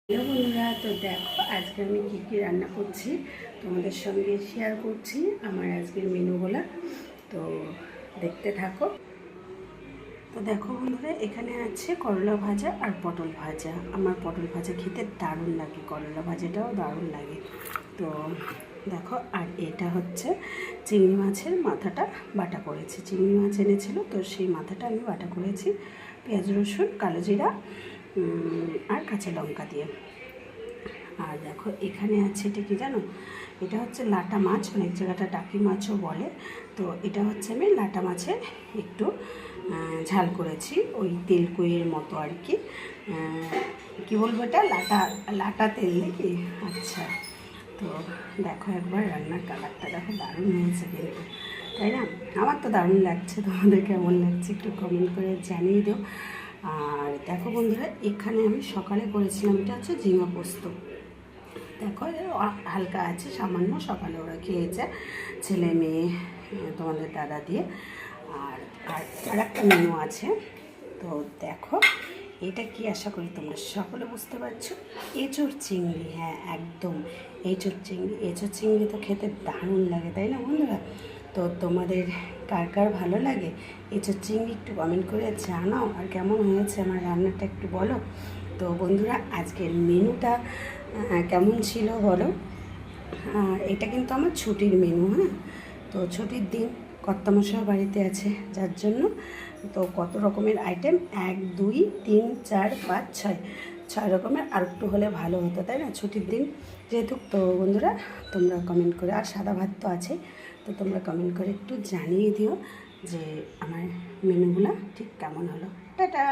Hello বন্ধুরা, তো দেখো আজকে আমি কী রান্না করছি তোমাদের সঙ্গে শেয়ার করছি আমার আজকের মেনুগুলো। তো দেখতে থাকো। তো দেখো বন্ধুরা, এখানে আছে করলা ভাজা আর পটল ভাজা। আমার পটল ভাজা খেতে দারুণ লাগে, করলা ভাজাটাও দারুণ লাগে। তো দেখো, আর এটা হচ্ছে চিংড়ি মাছের মাথাটা বাটা করেছি। চিংড়ি মাছ এনেছিল, তো সেই মাথাটা আমি বাটা করেছি পেঁয়াজ রসুন কালো জিরা আর কাঁচা লঙ্কা দিয়ে। আর দেখো এখানে আছে, এটা কি জানো, এটা হচ্ছে লাটা মাছ, অনেক জায়গাটা টাকি মাছও বলে। তো এটা হচ্ছে আমি লাটা মাছের একটু ঝাল করেছি, ওই তেলকুইয়ের মতো আর কি। কী বলবো, এটা লাটা লাটা তেল নাকি? আচ্ছা। তো দেখো একবার রান্নার কালারটা দেখো, দারুণ হয়েছে কিন্তু, তাই না? আমার তো দারুণ লাগছে, তোমাদের কেমন লাগছে একটু কমেন্ট করে জানিয়ে দিও। আর দেখো বন্ধুরা, এখানে আমি সকালে করেছিলাম, এটা হচ্ছে ঝিঙা পোস্ত। দেখো হালকা আছে সামান্য, সকালে ওরা খেয়েছে ছেলে মেয়ে, তোমাদের দাদা দিয়ে। আর আর একটা মেনু আছে। তো দেখো এটা কি, আশা করি তোমরা সকলে বুঝতে পারছো, এঁচোড় চিংড়ি। হ্যাঁ একদম এঁচোড় চিংড়ি। এঁচোড় চিংড়ি তো খেতে দারুণ লাগে, তাই না বন্ধুরা? তো তোমাদের কার কার ভালো লাগে এঁচোড় চিংড়ি একটু কমেন্ট করে জানাও। আর কেমন হয়েছে আমার রান্নাটা একটু বলো। তো বন্ধুরা, আজকের মেনুটা কেমন ছিল বলো। এটা কিন্তু আমার ছুটির মেনু। হ্যাঁ, তো ছুটির দিন, কর্তামশাই বাড়িতে আছে, যার জন্য তো কত রকমের আইটেম, 1 2 3 4 5 6 6 রকমের। আর একটু হলে ভালো হতো, তাই না? ছুটির দিন যেহেতু। তো বন্ধুরা, তোমরা কমেন্ট করে, আর সাদা ভাত তো আছে, তো তোমরা কমেন্ট করে একটু জানিয়ে দিও যে আমার মেনুগুলো ঠিক কেমন হলো। টাটা।